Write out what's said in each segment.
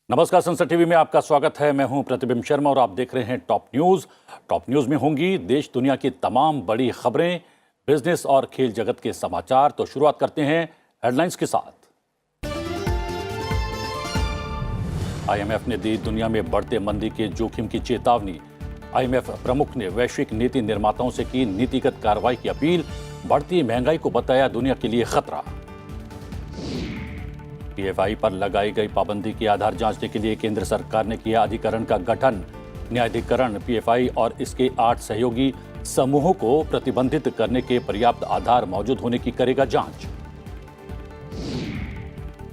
नमस्कार, संसद टीवी में आपका स्वागत है। मैं हूं प्रतिबिंब शर्मा और आप देख रहे हैं टॉप न्यूज। टॉप न्यूज में होंगी देश दुनिया की तमाम बड़ी खबरें, बिजनेस और खेल जगत के समाचार। तो शुरुआत करते हैं हेडलाइंस के साथ। आईएमएफ ने दी दुनिया में बढ़ते मंदी के जोखिम की चेतावनी। आईएमएफ प्रमुख ने वैश्विक नीति निर्माताओं से की नीतिगत कार्रवाई की अपील। बढ़ती महंगाई को बताया दुनिया के लिए खतरा। पीएफआई पर लगाई गई पाबंदी की आधार जांचने के लिए केंद्र सरकार ने किया अधिकरण का गठन। न्यायाधिकरण पीएफआई और इसके 8 सहयोगी समूहों को प्रतिबंधित करने के पर्याप्त आधार मौजूद होने की करेगा जांच।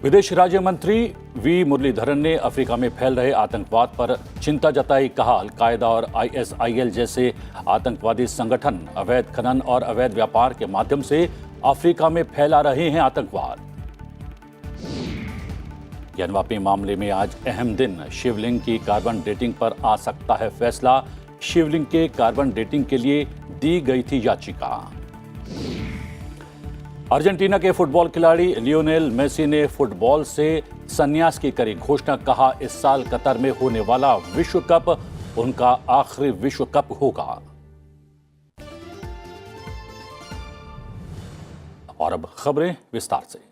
विदेश राज्य मंत्री वी मुरलीधरन ने अफ्रीका में फैल रहे आतंकवाद पर चिंता जताई। कहा, अल-कायदा और आईएसआईएल जैसे आतंकवादी संगठन अवैध खनन और अवैध व्यापार के माध्यम से अफ्रीका में फैला रहे हैं आतंकवाद। ज्ञानवापी मामले में आज अहम दिन। शिवलिंग की कार्बन डेटिंग पर आ सकता है फैसला। शिवलिंग के कार्बन डेटिंग के लिए दी गई थी याचिका। अर्जेंटीना के फुटबॉल खिलाड़ी लियोनेल मेसी ने फुटबॉल से संन्यास की करी घोषणा। कहा, इस साल कतर में होने वाला विश्व कप उनका आखिरी विश्व कप होगा। और अब खबरें विस्तार से।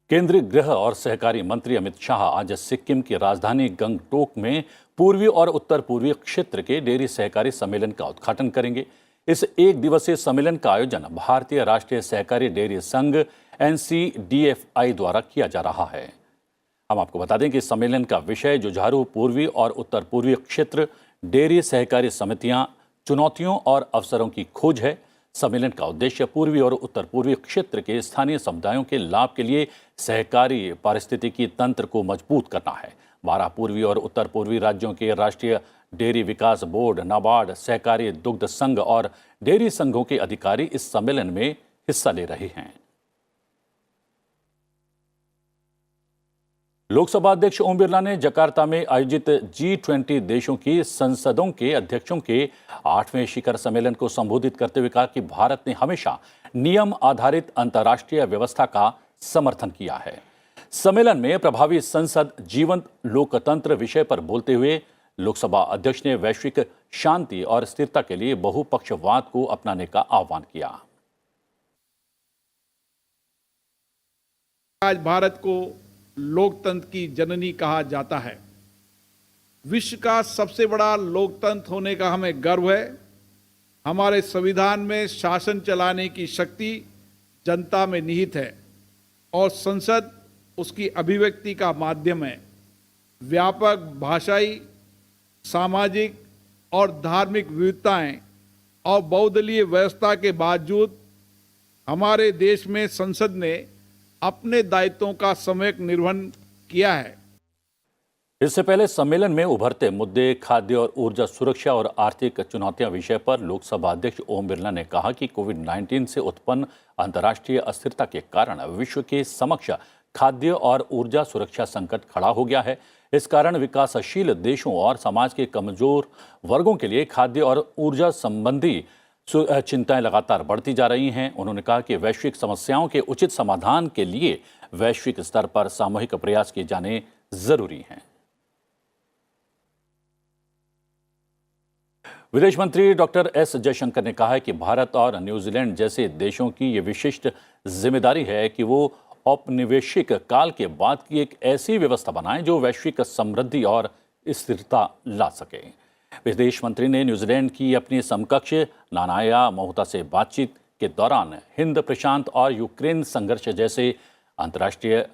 केंद्रीय गृह और सहकारी मंत्री अमित शाह आज सिक्किम की राजधानी गंगटोक में पूर्वी और उत्तर पूर्वी क्षेत्र के डेयरी सहकारी सम्मेलन का उद्घाटन करेंगे। इस एक दिवसीय सम्मेलन का आयोजन भारतीय राष्ट्रीय सहकारी डेयरी संघ NCDFI द्वारा किया जा रहा है। हम आपको बता दें कि सम्मेलन का विषय जुझारू पूर्वी और उत्तर पूर्वी क्षेत्र डेयरी सहकारी समितियां, चुनौतियों और अवसरों की खोज है। सम्मेलन का उद्देश्य पूर्वी और उत्तर पूर्वी क्षेत्र के स्थानीय समुदायों के लाभ के लिए सहकारी पारिस्थितिकी तंत्र को मजबूत करना है। 12 पूर्वी और उत्तर पूर्वी राज्यों के राष्ट्रीय डेयरी विकास बोर्ड, नाबार्ड, सहकारी दुग्ध संघ और डेयरी संघों के अधिकारी इस सम्मेलन में हिस्सा ले रहे हैं। लोकसभा अध्यक्ष ओम बिरला ने जकार्ता में आयोजित G20 देशों की संसदों के अध्यक्षों के 8वें शिखर सम्मेलन को संबोधित करते हुए कहा कि भारत ने हमेशा नियम आधारित अंतर्राष्ट्रीय व्यवस्था का समर्थन किया है। सम्मेलन में प्रभावी संसद जीवंत लोकतंत्र विषय पर बोलते हुए लोकसभा अध्यक्ष ने वैश्विक शांति और स्थिरता के लिए बहुपक्षवाद को अपनाने का आह्वान किया। आज भारत को लोकतंत्र की जननी कहा जाता है। विश्व का सबसे बड़ा लोकतंत्र होने का हमें गर्व है। हमारे संविधान में शासन चलाने की शक्ति जनता में निहित है और संसद उसकी अभिव्यक्ति का माध्यम है। व्यापक भाषाई, सामाजिक और धार्मिक विविधताएं और बहुदलीय व्यवस्था के बावजूद हमारे देश में संसद ने अपने दायित्वों का सम्यक निर्वहन किया है। इससे पहले सम्मेलन में उभरते मुद्दे, खाद्य और ऊर्जा सुरक्षा और आर्थिक चुनौतियां विषय पर लोकसभा अध्यक्ष ओम बिरला ने कहा कि कोविड-19 से उत्पन्न अंतर्राष्ट्रीय अस्थिरता के कारण विश्व के समक्ष खाद्य और ऊर्जा सुरक्षा संकट खड़ा हो गया है। इस कारण विकासशील देशों और समाज के कमजोर वर्गों के लिए खाद्य और ऊर्जा संबंधी चिंताएं लगातार बढ़ती जा रही हैं। उन्होंने कहा कि वैश्विक समस्याओं के उचित समाधान के लिए वैश्विक स्तर पर सामूहिक प्रयास किए जाने जरूरी हैं। विदेश मंत्री डॉक्टर एस जयशंकर ने कहा है कि भारत और न्यूजीलैंड जैसे देशों की ये विशिष्ट जिम्मेदारी है कि वो औपनिवेशिक काल के बाद की एक ऐसी व्यवस्था बनाएं जो वैश्विक समृद्धि और स्थिरता ला सके। विदेश मंत्री ने न्यूजीलैंड की अपनी समकक्ष नानाया मोहता से बातचीत के दौरान हिंद प्रशांत और यूक्रेन संघर्ष जैसे अंतर्राष्ट्रीय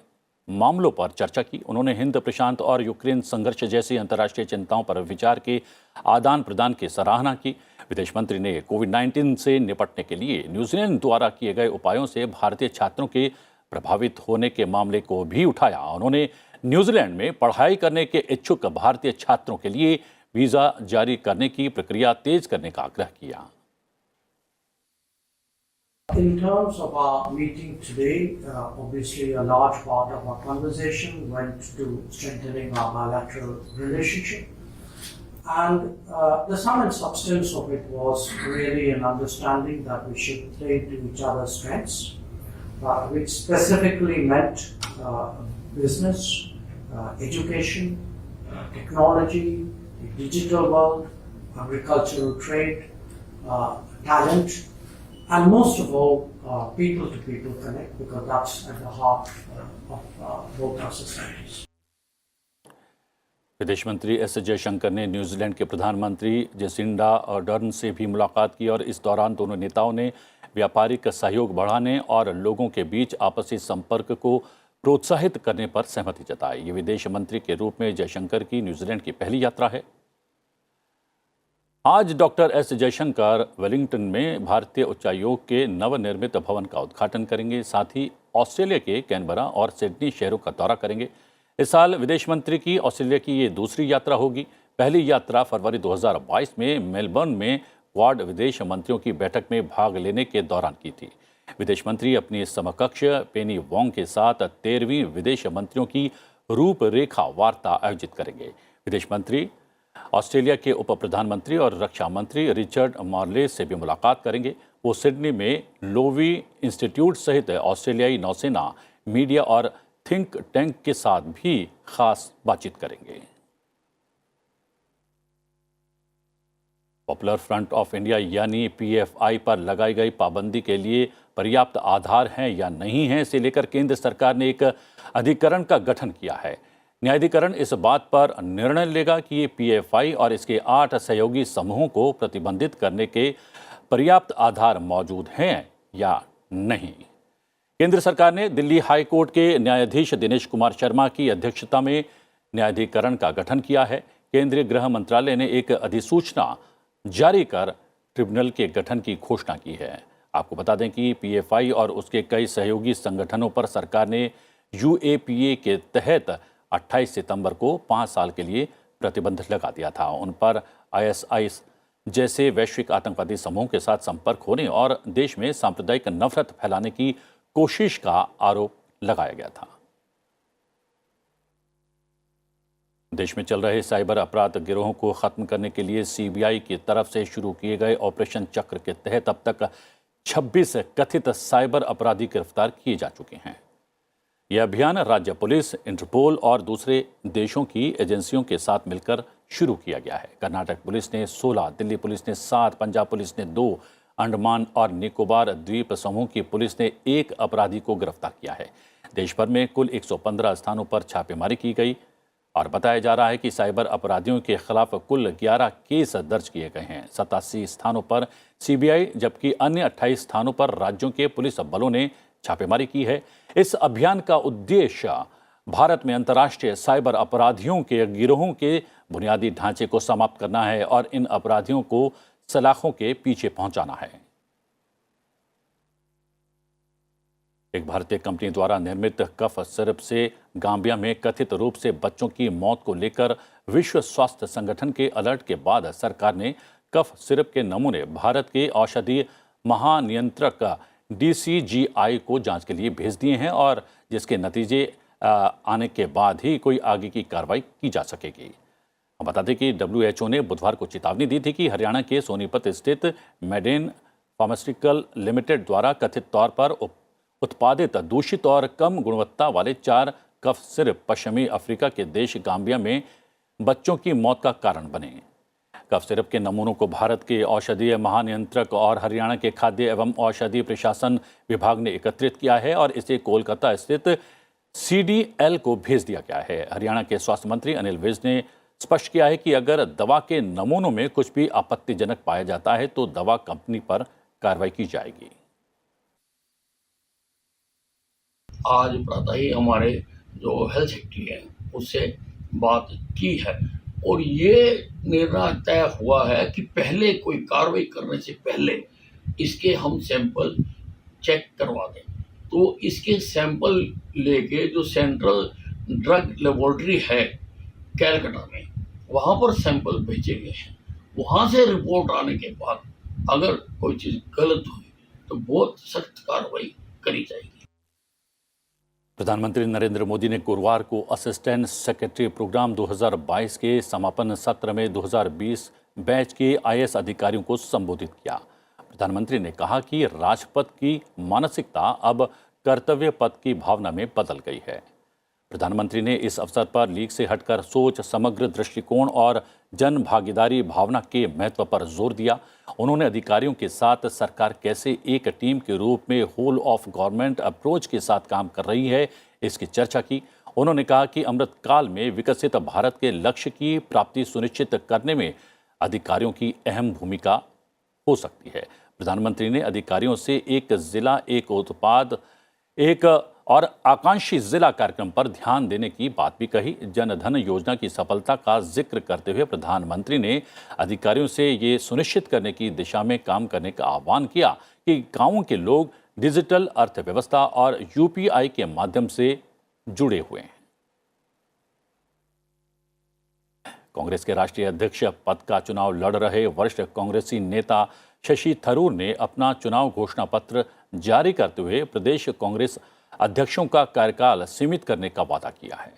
मामलों पर चर्चा की। उन्होंने हिंद प्रशांत और यूक्रेन संघर्ष जैसी अंतर्राष्ट्रीय चिंताओं पर विचार के आदान प्रदान की सराहना की। विदेश मंत्री ने कोविड-19 से निपटने के लिए न्यूजीलैंड द्वारा किए गए उपायों से भारतीय छात्रों के प्रभावित होने के मामले को भी उठाया। उन्होंने न्यूजीलैंड में पढ़ाई करने के इच्छुक भारतीय छात्रों के लिए वीजा जारी करने की प्रक्रिया तेज करने का आग्रह किया। In terms of our meeting today, obviously a large part of our conversation went to strengthening our bilateral relationship. And the sum and substance of it was really an understanding that we should play to each other's strengths. which specifically meant business, education, technology, the digital world, agricultural trade, talent, and most of all, people-to-people connect, because that's at the heart of both our societies. विदेश मंत्री S Jaishankar ने New Zealand के प्रधानमंत्री Jacinda Ardern से भी मुलाकात की और इस दौरान दोनों नेताओं ने व्यापारिक सहयोग बढ़ाने और लोगों के बीच आपसी संपर्क को प्रोत्साहित करने पर सहमति जताई। ये विदेश मंत्री के रूप में जयशंकर की न्यूजीलैंड की पहली यात्रा है। आज डॉक्टर एस जयशंकर वेलिंगटन में भारतीय उच्चायोग के नवनिर्मित भवन का उद्घाटन करेंगे। साथ ही ऑस्ट्रेलिया के कैनबरा और सिडनी शहरों का दौरा करेंगे। इस साल विदेश मंत्री की ऑस्ट्रेलिया की ये दूसरी यात्रा होगी। पहली यात्रा फरवरी 2022 में मेलबर्न में क्वाड विदेश मंत्रियों की बैठक में भाग लेने के दौरान की थी। विदेश मंत्री अपनी समकक्ष पेनी वोंग के साथ 13वीं विदेश मंत्रियों की रूपरेखा वार्ता आयोजित करेंगे। विदेश मंत्री ऑस्ट्रेलिया के उप प्रधानमंत्री और रक्षा मंत्री रिचर्ड मार्ले से भी मुलाकात करेंगे। वो सिडनी में लोवी इंस्टीट्यूट सहित ऑस्ट्रेलियाई नौसेना, मीडिया और थिंक टैंक के साथ भी खास बातचीत करेंगे। पॉपुलर फ्रंट ऑफ इंडिया यानी पीएफआई पर लगाई गई पाबंदी के लिए पर्याप्त आधार हैं या नहीं हैं, इसे लेकर केंद्र सरकार ने एक अधिकरण का गठन किया है। न्यायाधिकरण इस बात पर निर्णय लेगा कि ये पीएफआई और इसके 8 सहयोगी समूहों को प्रतिबंधित करने के पर्याप्त आधार मौजूद हैं या नहीं। केंद्र सरकार ने दिल्ली हाई कोर्ट के न्यायाधीश दिनेश कुमार शर्मा की अध्यक्षता में न्यायाधिकरण का गठन किया है। केंद्रीय गृह मंत्रालय ने एक अधिसूचना जारी कर ट्रिब्यूनल के गठन की घोषणा की है। आपको बता दें कि पीएफआई और उसके कई सहयोगी संगठनों पर सरकार ने यूएपीए के तहत 28 सितंबर को 5 साल के लिए प्रतिबंध लगा दिया था। उन पर आईएसआई जैसे वैश्विक आतंकवादी समूहों के साथ संपर्क होने और देश में सांप्रदायिक नफरत फैलाने की कोशिश का आरोप लगाया गया था। देश में चल रहे साइबर अपराध गिरोहों को खत्म करने के लिए सीबीआई की तरफ से शुरू किए गए ऑपरेशन चक्र के तहत अब तक 26 कथित साइबर अपराधी गिरफ्तार किए जा चुके हैं। यह अभियान राज्य पुलिस, इंटरपोल और दूसरे देशों की एजेंसियों के साथ मिलकर शुरू किया गया है। कर्नाटक पुलिस ने 16, दिल्ली पुलिस ने 7, पंजाब पुलिस ने 2, अंडमान और निकोबार द्वीप समूह की पुलिस ने 1 अपराधी को गिरफ्तार किया है। देश भर में कुल 115 स्थानों पर छापेमारी की गई और बताया जा रहा है कि साइबर अपराधियों के खिलाफ कुल 11 केस दर्ज किए गए हैं। 87 स्थानों पर सीबीआई जबकि अन्य 28 स्थानों पर राज्यों के पुलिस बलों ने छापेमारी की है। इस अभियान का उद्देश्य भारत में अंतर्राष्ट्रीय साइबर अपराधियों के गिरोहों के बुनियादी ढांचे को समाप्त करना है और इन अपराधियों को सलाखों के पीछे पहुंचाना है। एक भारतीय कंपनी द्वारा निर्मित कफ सिरप से गाम्बिया में कथित रूप से बच्चों की मौत को लेकर विश्व स्वास्थ्य संगठन के अलर्ट के बाद सरकार ने कफ सिरप के नमूने भारत के औषधि महानियंत्रक डीसीजीआई को जांच के लिए भेज दिए हैं और जिसके नतीजे आने के बाद ही कोई आगे की कार्रवाई की जा सकेगी। बता दें कि WHO ने बुधवार को चेतावनी दी थी कि हरियाणा के सोनीपत स्थित मेडेन फार्मास्यूटिकल लिमिटेड द्वारा कथित तौर पर उत्पादित दूषित और कम गुणवत्ता वाले 4 कफ सिरप पश्चिमी अफ्रीका के देश गाम्बिया में बच्चों की मौत का कारण बने। कफ सिरप के नमूनों को भारत के औषधीय महानियंत्रक और हरियाणा के खाद्य एवं औषधि प्रशासन विभाग ने एकत्रित किया है और इसे कोलकाता स्थित CDL को भेज दिया गया है। हरियाणा के स्वास्थ्य मंत्री अनिल विज ने स्पष्ट किया है कि अगर दवा के नमूनों में कुछ भी आपत्तिजनक पाया जाता है तो दवा कंपनी पर कार्रवाई की जाएगी। आज प्रातः ही हमारे जो हेल्थ सेक्रेटरी है उससे बात की है और ये निर्णय तय हुआ है कि पहले कोई कार्रवाई करने से पहले इसके हम सैंपल चेक करवा दें। तो इसके सैंपल लेके जो सेंट्रल ड्रग लेबोरेटरी है कैलकाटा में, वहाँ पर सैंपल भेजे गए हैं। वहाँ से रिपोर्ट आने के बाद अगर कोई चीज़ गलत हुई तो बहुत सख्त कार्रवाई करी जाएगी। प्रधानमंत्री नरेंद्र मोदी ने गुरुवार को असिस्टेंट सेक्रेटरी प्रोग्राम 2022 के समापन सत्र में 2020 बैच के IAS अधिकारियों को संबोधित किया। प्रधानमंत्री ने कहा कि राजपथ की मानसिकता अब कर्तव्य पथ की भावना में बदल गई है। प्रधानमंत्री ने इस अवसर पर लीक से हटकर सोच, समग्र दृष्टिकोण और जन भागीदारी भावना के महत्व पर जोर दिया। उन्होंने अधिकारियों के साथ सरकार कैसे एक टीम के रूप में होल ऑफ गवर्नमेंट अप्रोच के साथ काम कर रही है, इसकी चर्चा की। उन्होंने कहा कि अमृतकाल में विकसित भारत के लक्ष्य की प्राप्ति सुनिश्चित करने में अधिकारियों की अहम भूमिका हो सकती है। प्रधानमंत्री ने अधिकारियों से एक जिला एक उत्पाद एक और आकांक्षी जिला कार्यक्रम पर ध्यान देने की बात भी कही। जन धन योजना की सफलता का जिक्र करते हुए प्रधानमंत्री ने अधिकारियों से ये सुनिश्चित करने की दिशा में काम करने का आह्वान किया कि गांवों के लोग डिजिटल अर्थव्यवस्था और यूपीआई के माध्यम से जुड़े हुए हैं। कांग्रेस के राष्ट्रीय अध्यक्ष पद का चुनाव लड़ रहे वरिष्ठ कांग्रेसी नेता शशि थरूर ने अपना चुनाव घोषणा पत्र जारी करते हुए प्रदेश कांग्रेस अध्यक्षों का कार्यकाल सीमित करने का वादा किया है।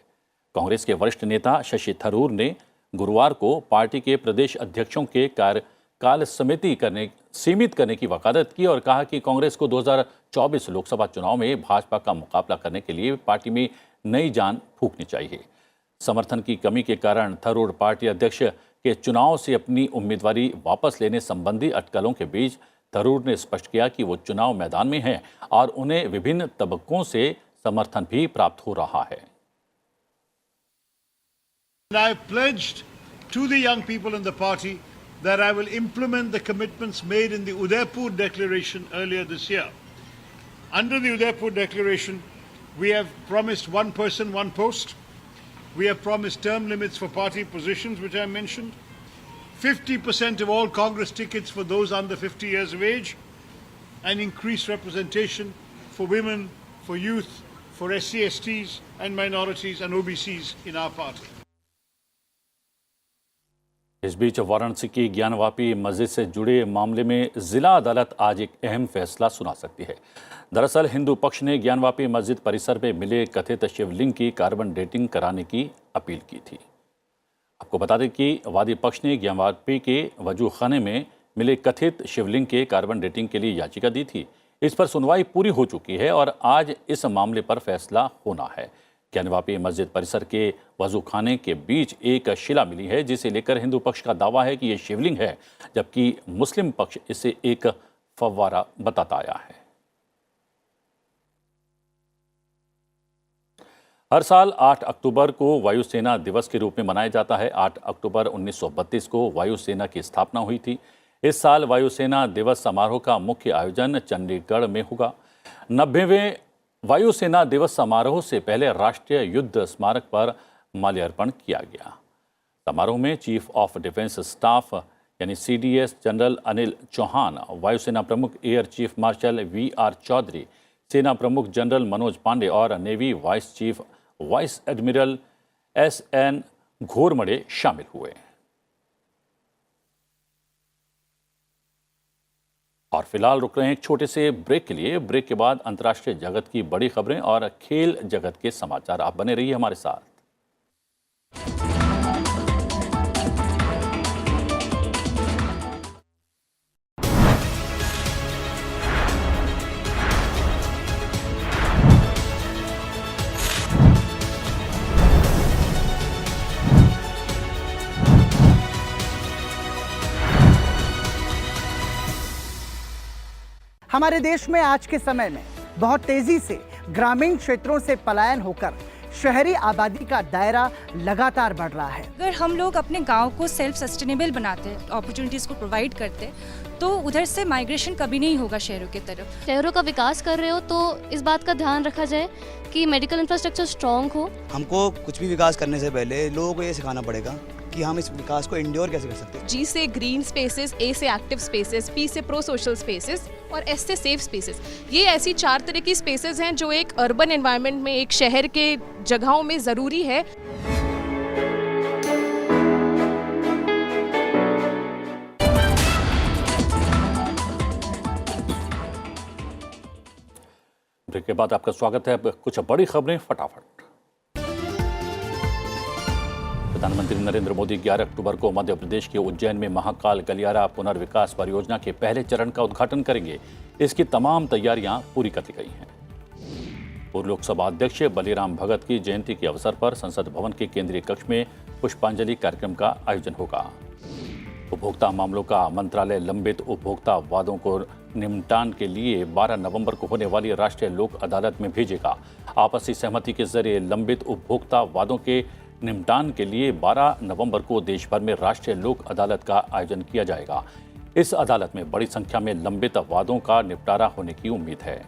कांग्रेस के वरिष्ठ नेता शशि थरूर ने गुरुवार को पार्टी के प्रदेश अध्यक्षों के कार्यकाल सीमित करने की वकालत की और कहा कि कांग्रेस को 2024 लोकसभा चुनाव में भाजपा का मुकाबला करने के लिए पार्टी में नई जान फूंकनी चाहिए। समर्थन की कमी के कारण थरूर पार्टी अध्यक्ष के चुनाव से अपनी उम्मीदवारी वापस लेने संबंधी अटकलों के बीच थरूर ने स्पष्ट किया कि वो चुनाव मैदान में हैं और उन्हें विभिन्न तबकों से समर्थन भी प्राप्त हो रहा है। I have pledged to the young people in the party that I will implement the commitments made in the Udaipur Declaration earlier this year. Under the Udaipur Declaration, we have promised one person, one post. We have promised term limits for party positions, which I mentioned. 50% of all Congress tickets for those under 50 years of age, and increased representation for women, for youth, for SC, STs and minorities and OBCs in our party. इस बीच वाराणसी की ज्ञानवापी मस्जिद से जुड़े मामले में जिला अदालत आज एक अहम फैसला सुना सकती है। दरअसल हिंदू पक्ष ने ज्ञानवापी मस्जिद परिसर में मिले कथित शिवलिंग की कार्बन डेटिंग कराने की अपील की थी। आपको बता दें कि वादी पक्ष ने ज्ञानवापी के वजूखाने में मिले कथित शिवलिंग के कार्बन डेटिंग के लिए याचिका दी थी। इस पर सुनवाई पूरी हो चुकी है और आज इस मामले पर फैसला होना है। ज्ञानवापी मस्जिद परिसर के वजूखाने के बीच एक शिला मिली है, जिसे लेकर हिंदू पक्ष का दावा है कि यह शिवलिंग है, जबकि मुस्लिम पक्ष इसे एक फव्वारा बताता आया है। हर साल 8 अक्टूबर को वायुसेना दिवस के रूप में मनाया जाता है। 8 अक्टूबर 1932 को वायुसेना की स्थापना हुई थी। इस साल वायुसेना दिवस समारोह का मुख्य आयोजन चंडीगढ़ में होगा। 90वें वायुसेना दिवस समारोह से पहले राष्ट्रीय युद्ध स्मारक पर माल्यार्पण किया गया। समारोह में चीफ ऑफ डिफेंस स्टाफ यानी CDS जनरल अनिल चौहान, वायुसेना प्रमुख air chief marshal VR Chaudhary, सेना प्रमुख जनरल मनोज पांडे और navy vice chief vice admiral SN Ghormade शामिल हुए। और फिलहाल रुक रहे हैं एक छोटे से ब्रेक के लिए। ब्रेक के बाद अंतर्राष्ट्रीय जगत की बड़ी खबरें और खेल जगत के समाचार। आप बने रहिए हमारे साथ। हमारे देश में आज के समय में बहुत तेजी से ग्रामीण क्षेत्रों से पलायन होकर शहरी आबादी का दायरा लगातार बढ़ रहा है। अगर हम लोग अपने गांव को सेल्फ सस्टेनेबल बनाते, अपॉर्चुनिटीज़ को प्रोवाइड करते, तो उधर से माइग्रेशन कभी नहीं होगा शहरों की तरफ। शहरों का विकास कर रहे हो तो इस बात का ध्यान रखा जाए कि मेडिकल इंफ्रास्ट्रक्चर स्ट्रॉन्ग हो। हमको कुछ भी विकास करने से पहले लोगों को ये सिखाना पड़ेगा कि हम इस विकास को इंड्योर कैसे कर सकते हैं। G से ग्रीन स्पेसेस, A से एक्टिव स्पेसेस, P से प्रो सोशल स्पेसेस और S से सेफ स्पेसेस। ये ऐसी 4 तरह की स्पेसेस हैं जो एक अर्बन एनवायरनमेंट में, एक शहर के जगहों में ज़रूरी है। ब्रेक के बाद आपका स्वागत है। अब कुछ बड़ी खबरें फटाफट। प्रधानमंत्री नरेंद्र मोदी 11 अक्टूबर को मध्य प्रदेश के उज्जैन में महाकाल गलियारा पुनर्विकास परियोजना के पहले चरण का उद्घाटन करेंगे। इसकी तमाम तैयारियां पूरी कर ली गई हैं। पूर्व लोकसभा अध्यक्ष बलीराम भगत की जयंती के अवसर पर संसद भवन के केंद्रीय कक्ष में पुष्पांजलि कार्यक्रम का आयोजन होगा। उपभोक्ता मामलों का मंत्रालय लंबित उपभोक्ता वादों को निपटान के लिए 12 नवंबर को होने वाली राष्ट्रीय लोक अदालत में भेजेगा। आपसी सहमति के जरिए लंबित उपभोक्ता वादों के निपटान के लिए 12 नवंबर को देश भर में राष्ट्रीय लोक अदालत का आयोजन किया जाएगा। इस अदालत में बड़ी संख्या में लंबित वादों का निपटारा होने की उम्मीद है।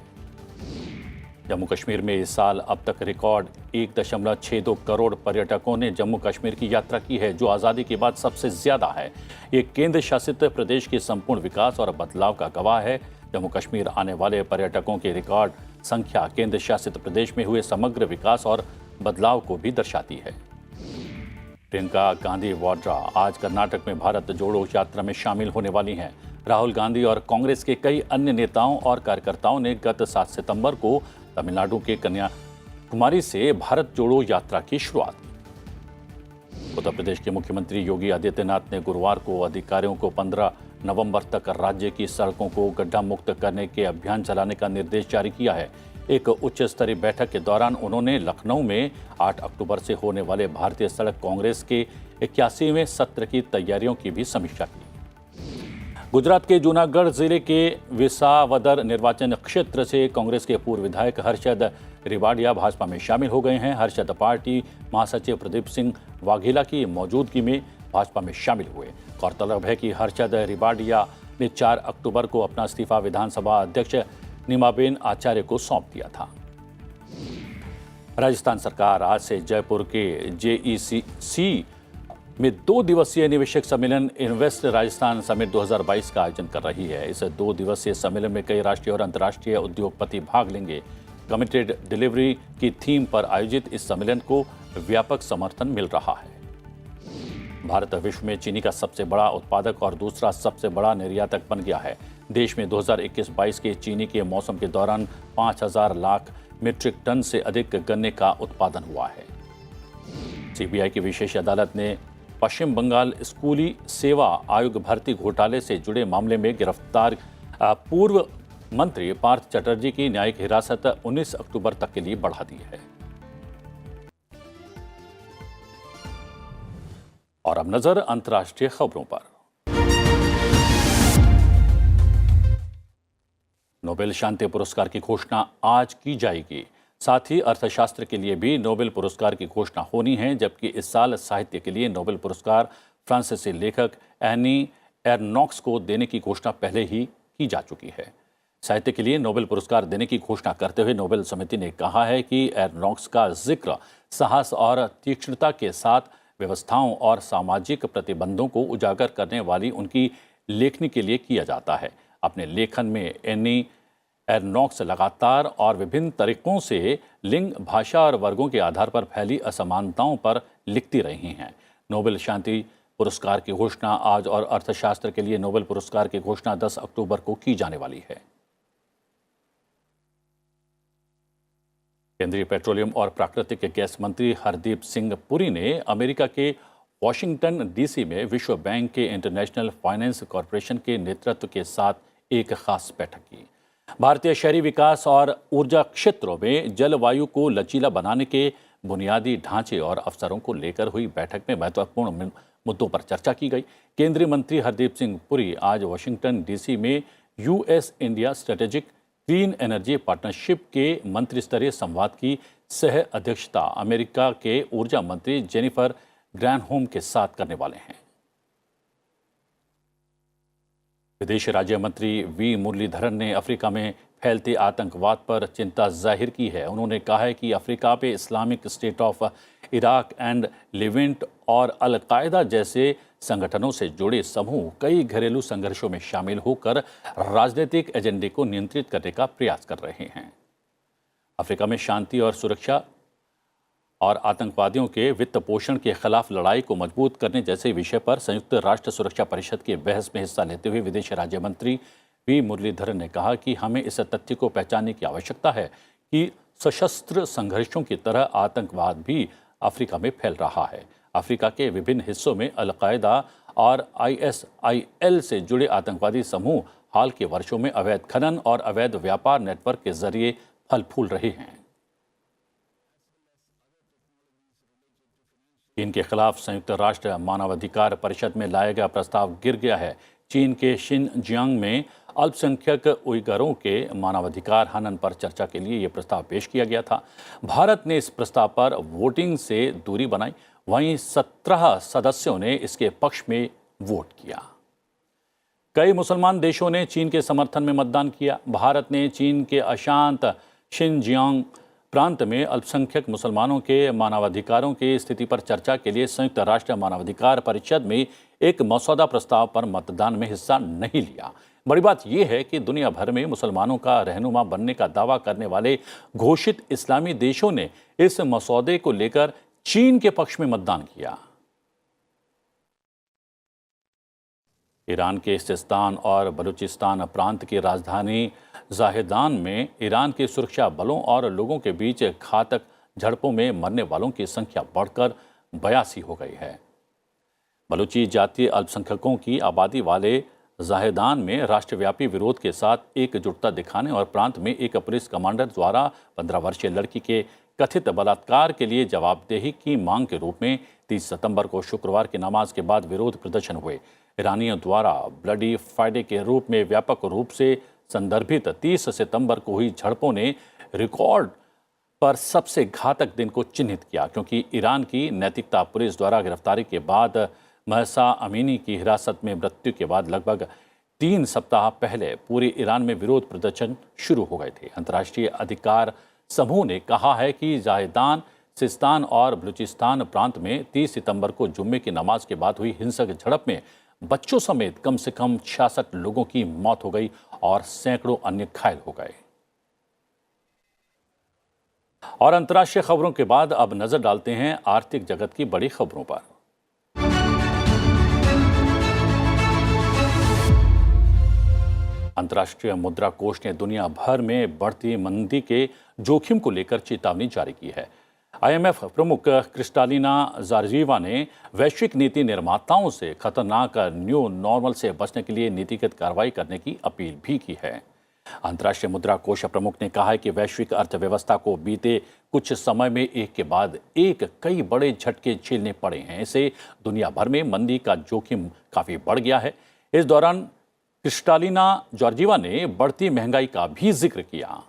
जम्मू कश्मीर में इस साल अब तक रिकॉर्ड 1.62 करोड़ पर्यटकों ने जम्मू कश्मीर की यात्रा की है, जो आज़ादी के बाद सबसे ज्यादा है। ये केंद्र शासित प्रदेश के संपूर्ण विकास और बदलाव का गवाह है। जम्मू कश्मीर आने वाले पर्यटकों की रिकॉर्ड संख्या केंद्र शासित प्रदेश में हुए समग्र विकास और बदलाव को भी दर्शाती है। प्रियंका गांधी वाड्रा आज कर्नाटक में भारत जोड़ो यात्रा में शामिल होने वाली हैं। राहुल गांधी और कांग्रेस के कई अन्य नेताओं और कार्यकर्ताओं ने गत 7 सितंबर को तमिलनाडु के कन्याकुमारी से भारत जोड़ो यात्रा की शुरुआत की। उत्तर प्रदेश के मुख्यमंत्री योगी आदित्यनाथ ने गुरुवार को अधिकारियों को 15 नवंबर तक राज्य की सड़कों को गड्ढा मुक्त करने के अभियान चलाने का निर्देश जारी किया है। एक उच्च स्तरीय बैठक के दौरान उन्होंने लखनऊ में 8 अक्टूबर से होने वाले भारतीय सड़क कांग्रेस के 81वें सत्र की तैयारियों की भी समीक्षा की। गुजरात के जूनागढ़ जिले के विसावदर निर्वाचन क्षेत्र से कांग्रेस के पूर्व विधायक हर्षद रिबाडिया भाजपा में शामिल हो गए हैं। हर्षद पार्टी महासचिव प्रदीप सिंह वाघेला की मौजूदगी में भाजपा में शामिल हुए। गौरतलब है कि हर्षद रिबाडिया ने 4 अक्टूबर को अपना इस्तीफा विधानसभा अध्यक्ष नीमाबेन आचार्य को सौंप दिया था। राजस्थान सरकार आज से जयपुर के JEC में 2 दिवसीय निवेशक सम्मेलन इन्वेस्ट राजस्थान समिट 2022 का आयोजन कर रही है। इस 2 दिवसीय सम्मेलन में कई राष्ट्रीय और अंतर्राष्ट्रीय उद्योगपति भाग लेंगे। कमिटेड डिलीवरी की थीम पर आयोजित इस सम्मेलन को व्यापक समर्थन मिल रहा है। भारत विश्व में चीनी का सबसे बड़ा उत्पादक और दूसरा सबसे बड़ा निर्यातक बन गया है। देश में 2021-22 के चीनी के मौसम के दौरान 5000 लाख मीट्रिक टन से अधिक गन्ने का उत्पादन हुआ है। CBI की विशेष अदालत ने पश्चिम बंगाल स्कूली सेवा आयोग भर्ती घोटाले से जुड़े मामले में गिरफ्तार पूर्व मंत्री पार्थ चटर्जी की न्यायिक हिरासत 19 अक्टूबर तक के लिए बढ़ा दी है। और अब नजर अंतर्राष्ट्रीय खबरों पर। नोबेल शांति पुरस्कार की घोषणा आज की जाएगी। साथ ही अर्थशास्त्र के लिए भी नोबेल पुरस्कार की घोषणा होनी है, जबकि इस साल साहित्य के लिए नोबेल पुरस्कार फ्रांसीसी लेखक एनी एर्नॉक्स को देने की घोषणा पहले ही की जा चुकी है। साहित्य के लिए नोबेल पुरस्कार देने की घोषणा करते हुए नोबेल समिति ने कहा है कि एर्नॉक्स का जिक्र साहस और तीक्ष्णता के साथ व्यवस्थाओं और सामाजिक प्रतिबंधों को उजागर करने वाली उनकी लेखनी के लिए किया जाता है। अपने लेखन में एनी एर्नॉक्स लगातार और विभिन्न तरीकों से लिंग, भाषा और वर्गों के आधार पर फैली असमानताओं पर लिखती रही हैं। नोबेल शांति पुरस्कार की घोषणा आज और अर्थशास्त्र के लिए नोबेल पुरस्कार की घोषणा 10 अक्टूबर को की जाने वाली है। केंद्रीय पेट्रोलियम और प्राकृतिक गैस मंत्री हरदीप सिंह पुरी ने अमेरिका के वॉशिंगटन DC में विश्व बैंक के इंटरनेशनल फाइनेंस कॉरपोरेशन के नेतृत्व के साथ एक खास बैठक की। भारतीय शहरी विकास और ऊर्जा क्षेत्रों में जलवायु को लचीला बनाने के बुनियादी ढांचे और अवसरों को लेकर हुई बैठक में महत्वपूर्ण मुद्दों पर चर्चा की गई। केंद्रीय मंत्री हरदीप सिंह पुरी आज वॉशिंगटन DC में US India strategic clean energy partnership के मंत्री स्तरीय संवाद की सह अध्यक्षता अमेरिका के ऊर्जा मंत्री जेनिफर ग्रैनहोम के साथ करने वाले हैं। विदेश राज्य मंत्री V मुरलीधरन ने अफ्रीका में फैलते आतंकवाद पर चिंता जाहिर की है। उन्होंने कहा है कि अफ्रीका पे Islamic state of Iraq and Levant और अल कायदा जैसे संगठनों से जुड़े समूह कई घरेलू संघर्षों में शामिल होकर राजनीतिक एजेंडे को नियंत्रित करने का प्रयास कर रहे हैं। अफ्रीका में शांति और सुरक्षा और आतंकवादियों के वित्त पोषण के खिलाफ लड़ाई को मजबूत करने जैसे विषय पर संयुक्त राष्ट्र सुरक्षा परिषद की बहस में हिस्सा लेते हुए विदेश राज्य मंत्री V मुरलीधरन ने कहा कि हमें इस तथ्य को पहचानने की आवश्यकता है कि सशस्त्र संघर्षों की तरह आतंकवाद भी अफ्रीका में फैल रहा है। अफ्रीका के विभिन्न हिस्सों में अल कायदा और ISIL से जुड़े आतंकवादी समूह हाल के वर्षों में अवैध खनन और अवैध व्यापार नेटवर्क के जरिए फल फूल रहे हैं। चीन के खिलाफ संयुक्त राष्ट्र मानवाधिकार परिषद में लाया गया प्रस्ताव गिर गया है। चीन के शिनजियांग में अल्पसंख्यक उइगरों के मानवाधिकार हनन पर चर्चा के लिए यह प्रस्ताव पेश किया गया था। भारत ने इस प्रस्ताव पर वोटिंग से दूरी बनाई, वहीं 17 सदस्यों ने इसके पक्ष में वोट किया। कई मुसलमान देशों ने चीन के समर्थन में मतदान किया। भारत ने चीन के अशांत शिनजियांग प्रांत में अल्पसंख्यक मुसलमानों के मानवाधिकारों की स्थिति पर चर्चा के लिए संयुक्त राष्ट्र मानवाधिकार परिषद में एक मसौदा प्रस्ताव पर मतदान में हिस्सा नहीं लिया। बड़ी बात यह है कि दुनिया भर में मुसलमानों का रहनुमा बनने का दावा करने वाले घोषित इस्लामी देशों ने इस मसौदे को लेकर चीन के पक्ष में मतदान किया। ईरान के सिस्तान और बलूचिस्तान प्रांत की राजधानी जाहेदान में ईरान के सुरक्षा बलों और लोगों के बीच घातक झड़पों में मरने वालों की संख्या बढ़कर 82 हो गई है। बलूची जातीय अल्पसंख्यकों की आबादी वाले जाहेदान में राष्ट्रव्यापी विरोध के साथ एकजुटता दिखाने और प्रांत में एक पुलिस कमांडर द्वारा 15 वर्षीय लड़की के कथित बलात्कार के लिए जवाबदेही की मांग के रूप में 30 सितंबर को शुक्रवार की नमाज के बाद विरोध प्रदर्शन हुए। ईरानियों द्वारा ब्लडी फ्राइडे के रूप में व्यापक रूप से संदर्भित 30 सितंबर को हुई झड़पों ने रिकॉर्ड पर सबसे घातक दिन को चिन्हित किया, क्योंकि ईरान की नैतिकता पुलिस द्वारा गिरफ्तारी के बाद महसा अमीनी की हिरासत में मृत्यु के बाद लगभग 3 सप्ताह पहले पूरे ईरान में विरोध प्रदर्शन शुरू हो गए थे। अंतर्राष्ट्रीय अधिकार समूह ने कहा है कि जाहेदान, सिस्तान और बलूचिस्तान प्रांत में 30 सितंबर को जुम्मे की नमाज के बाद हुई हिंसक झड़प में बच्चों समेत कम से कम 66 लोगों की मौत हो गई और सैकड़ों अन्य घायल हो गए। और अंतर्राष्ट्रीय खबरों के बाद अब नजर डालते हैं आर्थिक जगत की बड़ी खबरों पर। अंतर्राष्ट्रीय मुद्रा कोष ने दुनिया भर में बढ़ती मंदी के जोखिम को लेकर चेतावनी जारी की है। IMF प्रमुख क्रिस्टालिना जॉर्जीवा ने वैश्विक नीति निर्माताओं से खतरनाक न्यू नॉर्मल से बचने के लिए नीतिगत कार्रवाई करने की अपील भी की है। अंतर्राष्ट्रीय मुद्रा कोष प्रमुख ने कहा है कि वैश्विक अर्थव्यवस्था को बीते कुछ समय में एक के बाद एक कई बड़े झटके झेलने पड़े हैं। इससे दुनिया भर में मंदी का जोखिम काफी बढ़ गया है। इस दौरान क्रिस्टालिना जॉर्जीवा ने बढ़ती महंगाई का भी जिक्र किया।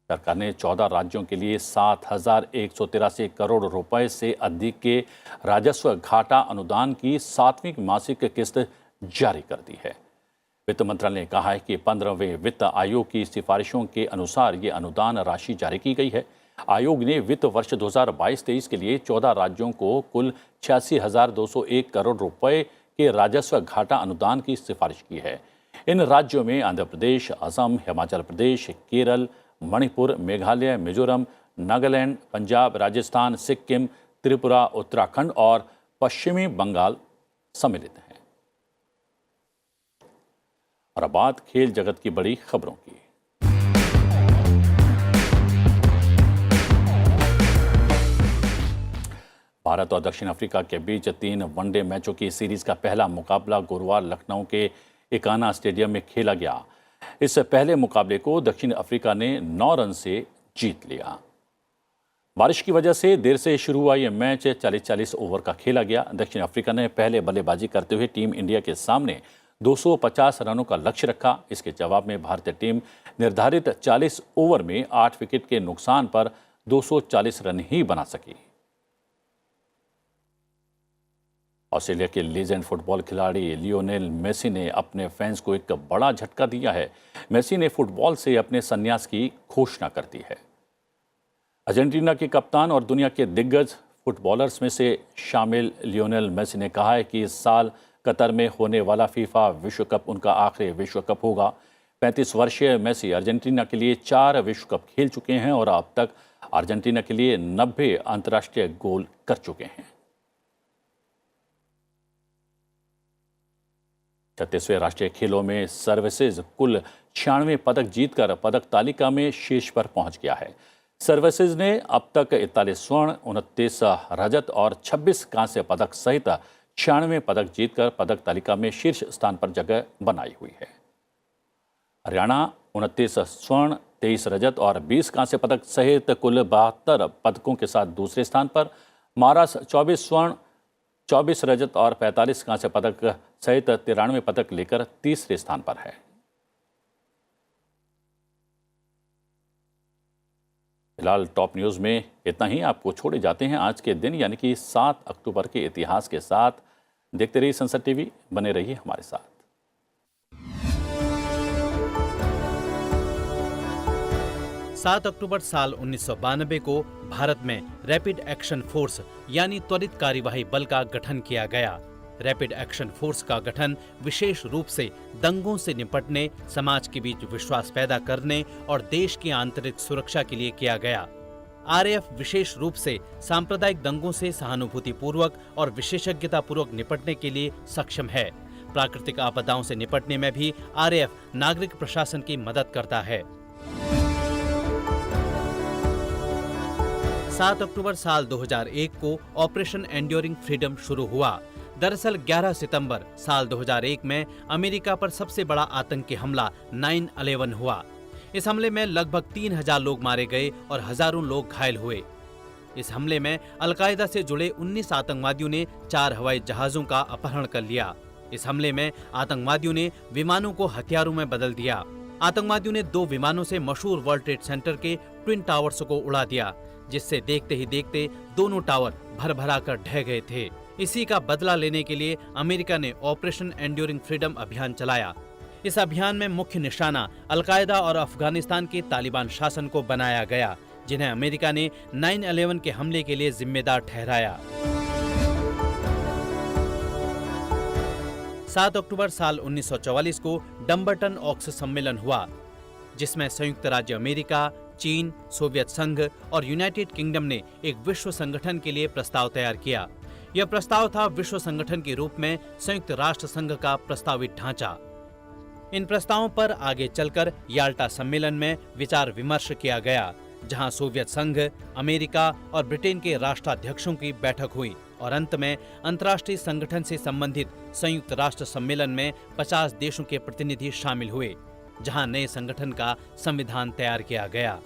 सरकार ने 14 राज्यों के लिए 7,183 करोड़ रुपए से अधिक के राजस्व घाटा अनुदान की 7वीं मासिक किस्त जारी कर दी है। वित्त मंत्रालय ने कहा है कि 15वें वित्त आयोग की सिफारिशों के अनुसार ये अनुदान राशि जारी की गई है। आयोग ने वित्त वर्ष 2022-23 के लिए 14 राज्यों को कुल 86,201 करोड़ रुपए के राजस्व घाटा अनुदान की सिफारिश की है। इन राज्यों में आंध्र प्रदेश, असम, हिमाचल प्रदेश, केरल, मणिपुर, मेघालय, मिजोरम, नागालैंड, पंजाब, राजस्थान, सिक्किम, त्रिपुरा, उत्तराखंड और पश्चिमी बंगाल सम्मिलित हैं। और अब बात खेल जगत की बड़ी खबरों की। भारत और दक्षिण अफ्रीका के बीच 3 वनडे मैचों की सीरीज का पहला मुकाबला गुरुवार लखनऊ के इकाना स्टेडियम में खेला गया। इस पहले मुकाबले को दक्षिण अफ्रीका ने 9 रन से जीत लिया। बारिश की वजह से देर से शुरू हुआ यह मैच 40-40 ओवर का खेला गया। दक्षिण अफ्रीका ने पहले बल्लेबाजी करते हुए टीम इंडिया के सामने 250 रनों का लक्ष्य रखा। इसके जवाब में भारतीय टीम निर्धारित 40 ओवर में 8 विकेट के नुकसान पर 240 रन ही बना सकी। ऑस्ट्रेलिया के लीजेंड फुटबॉल खिलाड़ी लियोनेल मेसी ने अपने फैंस को एक बड़ा झटका दिया है। मेसी ने फुटबॉल से अपने संन्यास की घोषणा कर दी है। अर्जेंटीना के कप्तान और दुनिया के दिग्गज फुटबॉलर्स में से शामिल लियोनेल मेसी ने कहा है कि इस साल कतर में होने वाला फीफा विश्व कप उनका आखिरी विश्व कप होगा। 35 वर्षीय मेसी अर्जेंटीना के लिए 4 विश्व कप खेल चुके हैं और अब तक अर्जेंटीना के लिए 90 अंतर्राष्ट्रीय गोल कर चुके हैं। 36वें राष्ट्रीय खेलों में सर्विसेज कुल 96 पदक जीतकर पदक तालिका में शीर्ष पर पहुंच गया है। सर्विसेज ने अब तक 41 स्वर्ण, 29 रजत और 26 कांस्य पदक सहित 96 पदक जीतकर पदक तालिका में शीर्ष स्थान पर जगह बनाई हुई है। हरियाणा 29 स्वर्ण, 23 रजत और 20 कांस्य पदक सहित कुल 72 पदकों के साथ दूसरे स्थान पर। महाराष्ट्र 24 स्वर्ण, 24 रजत और 45 कांस्य पदक सहित 93 पदक लेकर तीसरे स्थान पर है। फिलहाल टॉप न्यूज़ में इतना ही। आपको छोड़े जाते हैं आज के दिन यानी कि 7 अक्टूबर के इतिहास के साथ। देखते रहिए संसद टीवी, बने रहिए हमारे साथ। 7 अक्टूबर साल 1992 को भारत में रैपिड एक्शन फोर्स यानी त्वरित कार्यवाही बल का गठन किया गया। रैपिड एक्शन फोर्स का गठन विशेष रूप से दंगों से निपटने, समाज के बीच विश्वास पैदा करने और देश की आंतरिक सुरक्षा के लिए किया गया। आरएएफ विशेष रूप से सांप्रदायिक दंगों से सहानुभूतिपूर्वक और विशेषज्ञतापूर्वक निपटने के लिए सक्षम है। प्राकृतिक आपदाओं से निपटने में भी आरएएफ नागरिक प्रशासन की मदद करता है। 7 अक्टूबर साल 2001 को ऑपरेशन एंड्योरिंग फ्रीडम शुरू हुआ। दरअसल 11 सितंबर साल 2001 में अमेरिका पर सबसे बड़ा आतंकी हमला 9/11 हुआ। इस हमले में लगभग 3000 लोग मारे गए और हजारों लोग घायल हुए। इस हमले में अलकायदा से जुड़े 19 आतंकवादियों ने 4 हवाई जहाजों का अपहरण कर लिया। इस हमले में आतंकवादियों ने विमानों को हथियारों में बदल दिया। आतंकवादियों ने 2 विमानों से मशहूर वर्ल्ड ट्रेड सेंटर के ट्विन टावर्स को उड़ा दिया, जिससे देखते ही देखते दोनों टावर भर-भरा कर ढह गए थे। इसी का बदला लेने के लिए अमेरिका ने ऑपरेशन एंड्योरिंग फ्रीडम अभियान चलाया। इस अभियान में मुख्य निशाना अलकायदा और अफगानिस्तान के तालिबान शासन को बनाया गया, जिन्हें अमेरिका ने 9/11 के हमले के लिए जिम्मेदार ठहराया। 7 अक्टूबर साल 1944 को डम्बरटन ऑक्स सम्मेलन हुआ, जिसमें संयुक्त राज्य अमेरिका, चीन, सोवियत संघ और यूनाइटेड किंगडम ने एक विश्व संगठन के लिए प्रस्ताव तैयार किया। यह प्रस्ताव था विश्व संगठन के रूप में संयुक्त राष्ट्र संघ का प्रस्तावित ढांचा। इन प्रस्तावों पर आगे चलकर याल्टा सम्मेलन में विचार विमर्श किया गया, जहां सोवियत संघ, अमेरिका और ब्रिटेन के राष्ट्राध्यक्षों की बैठक हुई और अंत में अंतर्राष्ट्रीय संगठन से संबंधित संयुक्त राष्ट्र सम्मेलन में 50 देशों के प्रतिनिधि शामिल हुए, जहां नए संगठन का संविधान तैयार किया गया।